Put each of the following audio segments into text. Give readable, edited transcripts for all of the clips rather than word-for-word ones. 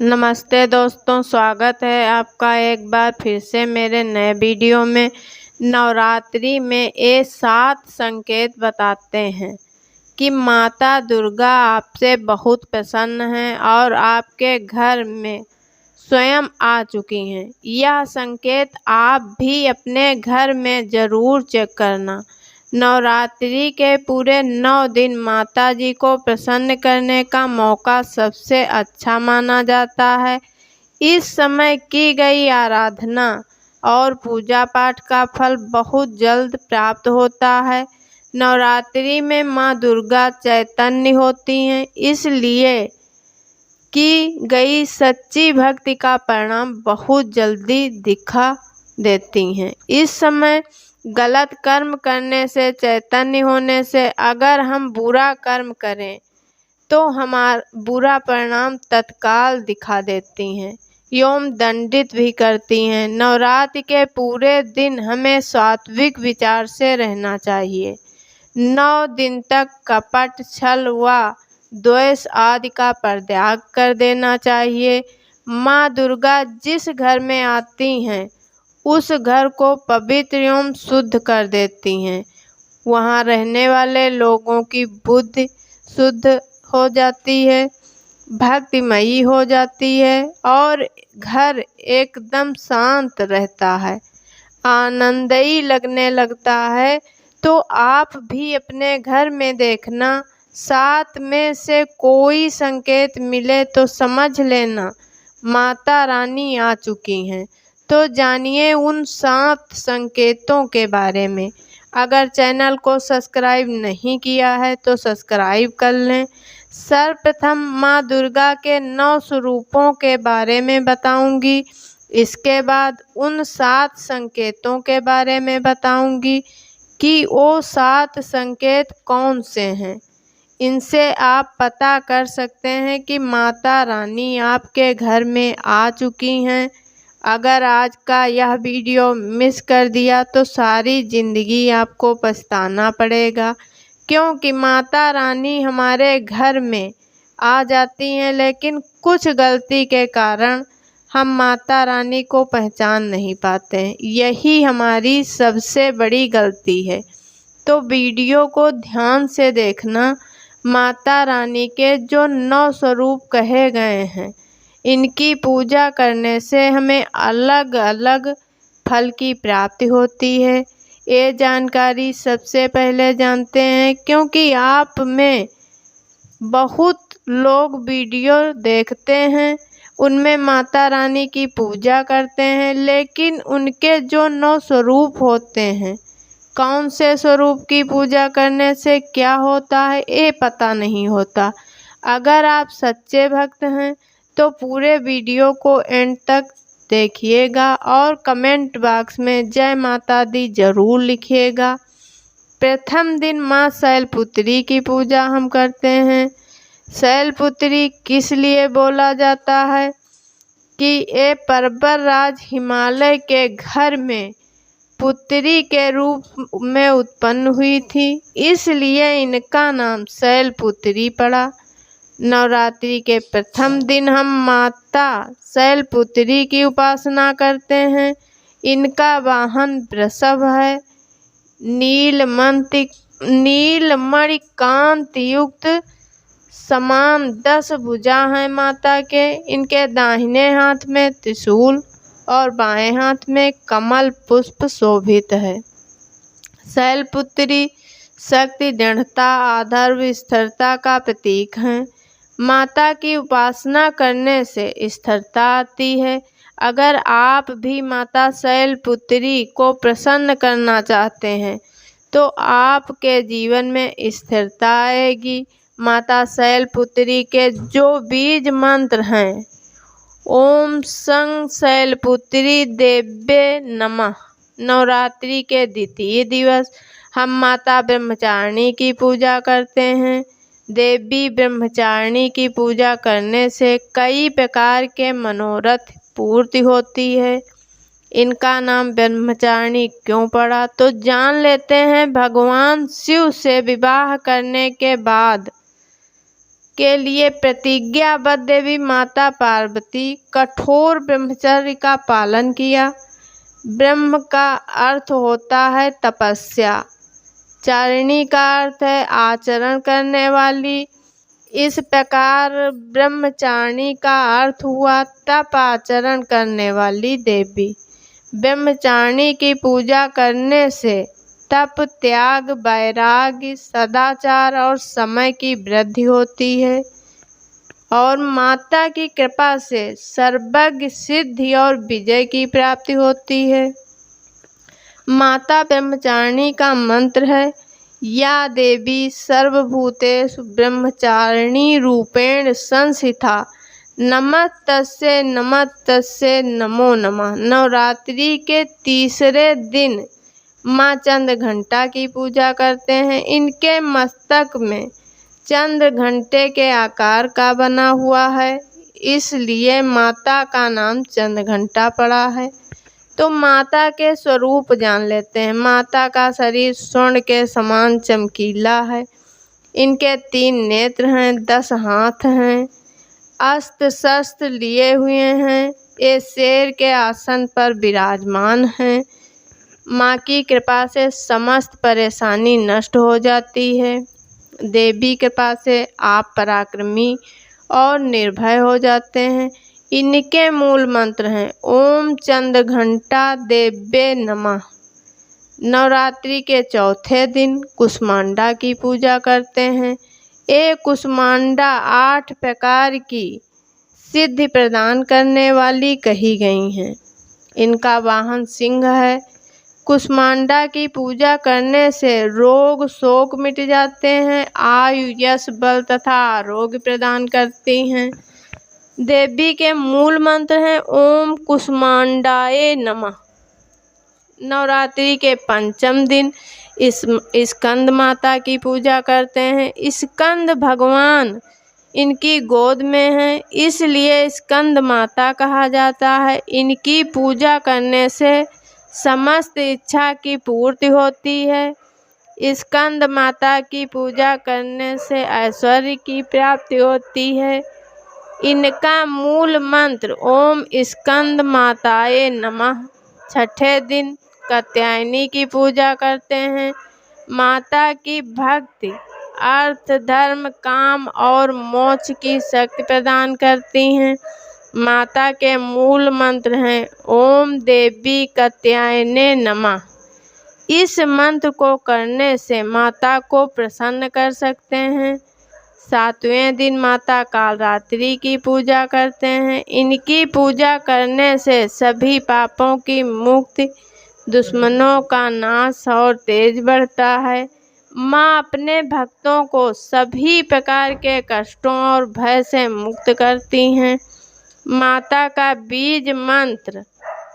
नमस्ते दोस्तों, स्वागत है आपका एक बार फिर से मेरे नए वीडियो में। नवरात्रि में ये 7 संकेत बताते हैं कि माता दुर्गा आपसे बहुत प्रसन्न हैं और आपके घर में स्वयं आ चुकी हैं। यह संकेत आप भी अपने घर में ज़रूर चेक करना। नवरात्रि के पूरे 9 दिन माता जी को प्रसन्न करने का मौका सबसे अच्छा माना जाता है। इस समय की गई आराधना और पूजा पाठ का फल बहुत जल्द प्राप्त होता है। नवरात्रि में माँ दुर्गा चैतन्य होती हैं, इसलिए की गई सच्ची भक्ति का परिणाम बहुत जल्दी दिखा देती हैं। इस समय गलत कर्म करने से, चैतन्य होने से अगर हम बुरा कर्म करें तो हमारा बुरा परिणाम तत्काल दिखा देती हैं एवं दंडित भी करती हैं। नवरात्रि के पूरे दिन हमें सात्विक विचार से रहना चाहिए। 9 दिन तक कपट, छल व द्वेष आदि का परित्याग कर देना चाहिए। माँ दुर्गा जिस घर में आती हैं उस घर को पवित्र एवं शुद्ध कर देती हैं। वहाँ रहने वाले लोगों की बुद्धि शुद्ध हो जाती है, भक्तिमयी हो जाती है और घर एकदम शांत रहता है, आनंदमयी लगने लगता है। तो आप भी अपने घर में देखना, 7 में से कोई संकेत मिले तो समझ लेना माता रानी आ चुकी हैं। तो जानिए उन 7 संकेतों के बारे में। अगर चैनल को सब्सक्राइब नहीं किया है तो सब्सक्राइब कर लें। सर्वप्रथम माँ दुर्गा के 9 स्वरूपों के बारे में बताऊंगी। इसके बाद उन 7 संकेतों के बारे में बताऊंगी कि वो 7 संकेत कौन से हैं। इनसे आप पता कर सकते हैं कि माता रानी आपके घर में आ चुकी हैं। अगर आज का यह वीडियो मिस कर दिया तो सारी ज़िंदगी आपको पछताना पड़ेगा, क्योंकि माता रानी हमारे घर में आ जाती हैं लेकिन कुछ गलती के कारण हम माता रानी को पहचान नहीं पाते हैं। यही हमारी सबसे बड़ी गलती है। तो वीडियो को ध्यान से देखना। माता रानी के जो 9 स्वरूप कहे गए हैं, इनकी पूजा करने से हमें अलग अलग फल की प्राप्ति होती है। ये जानकारी सबसे पहले जानते हैं, क्योंकि आप में बहुत लोग वीडियो देखते हैं, उनमें माता रानी की पूजा करते हैं, लेकिन उनके जो 9 स्वरूप होते हैं, कौन से स्वरूप की पूजा करने से क्या होता है ये पता नहीं होता। अगर आप सच्चे भक्त हैं तो पूरे वीडियो को एंड तक देखिएगा और कमेंट बॉक्स में जय माता दी जरूर लिखिएगा। प्रथम दिन माँ शैलपुत्री की पूजा हम करते हैं। शैलपुत्री किस लिए बोला जाता है कि ये पर्वतराज हिमालय के घर में पुत्री के रूप में उत्पन्न हुई थी, इसलिए इनका नाम शैलपुत्री पड़ा। नवरात्रि के प्रथम दिन हम माता शैलपुत्री की उपासना करते हैं। इनका वाहन वृषभ है। नीलमणि कांति युक्त समान 10 भुजा हैं माता के। इनके दाहिने हाथ में त्रिशूल और बाएं हाथ में कमल पुष्प शोभित है। शैलपुत्री शक्ति, दृढ़ता, आधार, स्थिरता का प्रतीक है। माता की उपासना करने से स्थिरता आती है। अगर आप भी माता शैलपुत्री को प्रसन्न करना चाहते हैं तो आपके जीवन में स्थिरता आएगी। माता शैलपुत्री के जो बीज मंत्र हैं, ओम सं शैलपुत्री देव्ये नमः। नवरात्रि के द्वितीय दिवस हम माता ब्रह्मचारिणी की पूजा करते हैं। देवी ब्रह्मचारिणी की पूजा करने से कई प्रकार के मनोरथ पूर्ति होती है। इनका नाम ब्रह्मचारिणी क्यों पड़ा तो जान लेते हैं। भगवान शिव से विवाह करने के बाद के लिए प्रतिज्ञाबद्ध देवी माता पार्वती कठोर ब्रह्मचर्य का पालन किया। ब्रह्म का अर्थ होता है तपस्या, चारिणी का अर्थ है आचरण करने वाली। इस प्रकार ब्रह्मचारिणी का अर्थ हुआ तप आचरण करने वाली देवी। ब्रह्मचारिणी की पूजा करने से तप, त्याग, वैराग्य, सदाचार और समय की वृद्धि होती है और माता की कृपा से सर्वज्ञ, सिद्धि और विजय की प्राप्ति होती है। माता ब्रह्मचारिणी का मंत्र है, या देवी सर्वभूतेषु ब्रह्मचारिणी रूपेण संस्थिता नमस्तस्यै नमस्तस्यै नमो नमः। नवरात्रि के तीसरे दिन माँ चंद्र घंटा की पूजा करते हैं। इनके मस्तक में चंद्र घंटे के आकार का बना हुआ है, इसलिए माता का नाम चंद्र घंटा पड़ा है। तो माता के स्वरूप जान लेते हैं। माता का शरीर स्वर्ण के समान चमकीला है। इनके 3 नेत्र हैं, 10 हाथ हैं, अस्त्र शस्त्र लिए हुए हैं। ये शेर के आसन पर विराजमान हैं। माँ की कृपा से समस्त परेशानी नष्ट हो जाती है। देवी कृपा से आप पराक्रमी और निर्भय हो जाते हैं। इनके मूल मंत्र हैं ओम चंद्र घंटा देव्ये नमः। नवरात्रि के चौथे दिन कुष्मांडा की पूजा करते हैं। ये कुष्मांडा 8 प्रकार की सिद्धि प्रदान करने वाली कही गई हैं। इनका वाहन सिंह है। कुष्मांडा की पूजा करने से रोग शोक मिट जाते हैं, आयु, यश, बल तथा आरोग्य प्रदान करती हैं। देवी के मूल मंत्र हैं ओम कुष्मांडाय नमः। नवरात्रि के 5वें दिन स्कंद माता की पूजा करते हैं। स्कंद भगवान इनकी गोद में हैं, इसलिए स्कंद माता कहा जाता है। इनकी पूजा करने से समस्त इच्छा की पूर्ति होती है। स्कंद माता की पूजा करने से ऐश्वर्य की प्राप्ति होती है। इनका मूल मंत्र ओम स्कंद माताये नमः। 6ठे दिन कात्यायनी की पूजा करते हैं। माता की भक्ति अर्थ, धर्म, काम और मोक्ष की शक्ति प्रदान करती हैं। माता के मूल मंत्र हैं ओम देवी कात्यायने नमः। इस मंत्र को करने से माता को प्रसन्न कर सकते हैं। 7वें दिन माता कालरात्रि की पूजा करते हैं। इनकी पूजा करने से सभी पापों की मुक्ति, दुश्मनों का नाश और तेज बढ़ता है। माँ अपने भक्तों को सभी प्रकार के कष्टों और भय से मुक्त करती हैं। माता का बीज मंत्र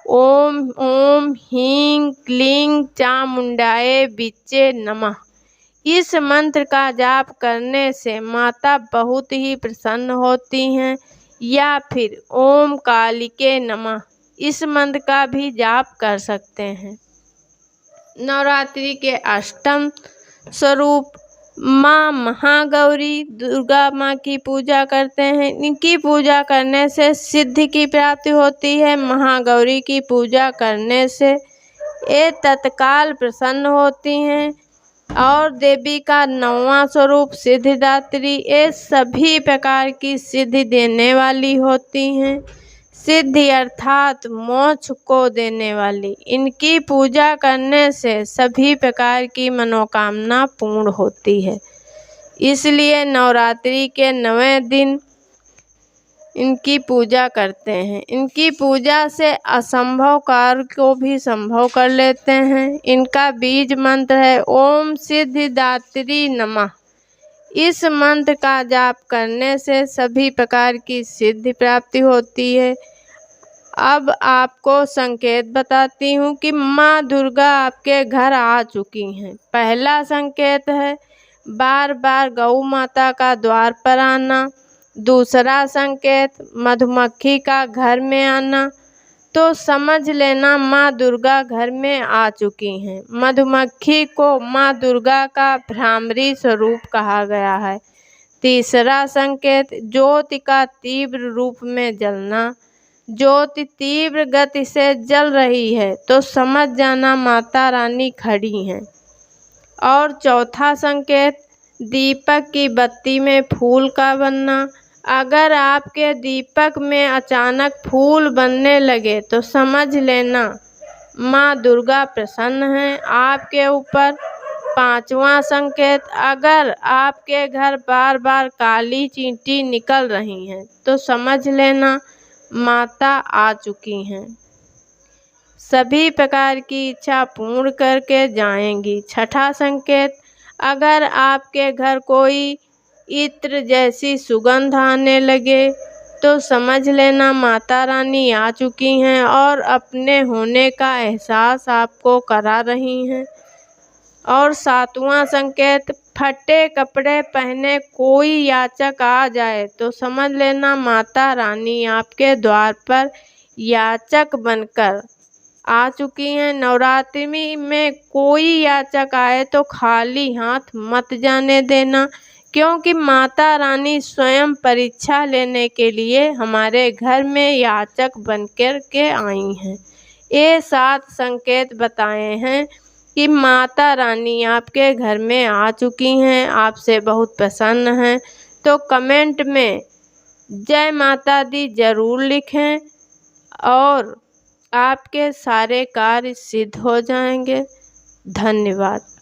ओम ओम ह्रीं क्लीं चामुंडाय विच्चे नमः। इस मंत्र का जाप करने से माता बहुत ही प्रसन्न होती हैं। या फिर ओम कालिके नमः, इस मंत्र का भी जाप कर सकते हैं। नवरात्रि के 8वें स्वरूप माँ महागौरी दुर्गा माँ की पूजा करते हैं। इनकी पूजा करने से सिद्धि की प्राप्ति होती है। महागौरी की पूजा करने से ये तत्काल प्रसन्न होती हैं। और देवी का 9वां स्वरूप सिद्धिदात्री, ये सभी प्रकार की सिद्धि देने वाली होती हैं। सिद्धि अर्थात मोक्ष को देने वाली। इनकी पूजा करने से सभी प्रकार की मनोकामना पूर्ण होती है। इसलिए नवरात्रि के 9वें दिन इनकी पूजा करते हैं। इनकी पूजा से असंभव कार्य को भी संभव कर लेते हैं। इनका बीज मंत्र है ओम सिद्धिदात्री नमः। इस मंत्र का जाप करने से सभी प्रकार की सिद्धि प्राप्ति होती है। अब आपको संकेत बताती हूँ कि माँ दुर्गा आपके घर आ चुकी हैं। पहला संकेत है बार बार गौ माता का द्वार पर आना। दूसरा संकेत मधुमक्खी का घर में आना। तो समझ लेना माँ दुर्गा घर में आ चुकी हैं। मधुमक्खी को माँ दुर्गा का भ्रामरी स्वरूप कहा गया है। तीसरा संकेत, ज्योति का तीव्र रूप में जलना। ज्योति तीव्र गति से जल रही है तो समझ जाना माता रानी खड़ी हैं। और चौथा संकेत, दीपक की बत्ती में फूल का बनना। अगर आपके दीपक में अचानक फूल बनने लगे तो समझ लेना माँ दुर्गा प्रसन्न हैं आपके ऊपर। पांचवा संकेत, अगर आपके घर बार बार काली चींटी निकल रही हैं तो समझ लेना माता आ चुकी हैं, सभी प्रकार की इच्छा पूर्ण करके जाएंगी। छठा संकेत, अगर आपके घर कोई इत्र जैसी सुगंध आने लगे तो समझ लेना माता रानी आ चुकी हैं और अपने होने का एहसास आपको करा रही हैं। और सातवां संकेत, फटे कपड़े पहने कोई याचक आ जाए तो समझ लेना माता रानी आपके द्वार पर याचक बनकर आ चुकी हैं। नवरात्रि में कोई याचक आए तो खाली हाथ मत जाने देना, क्योंकि माता रानी स्वयं परीक्षा लेने के लिए हमारे घर में याचक बनकर के आई हैं। ये 7 संकेत बताए हैं कि माता रानी आपके घर में आ चुकी हैं, आपसे बहुत प्रसन्न हैं। तो कमेंट में जय माता दी जरूर लिखें और आपके सारे कार्य सिद्ध हो जाएंगे। धन्यवाद।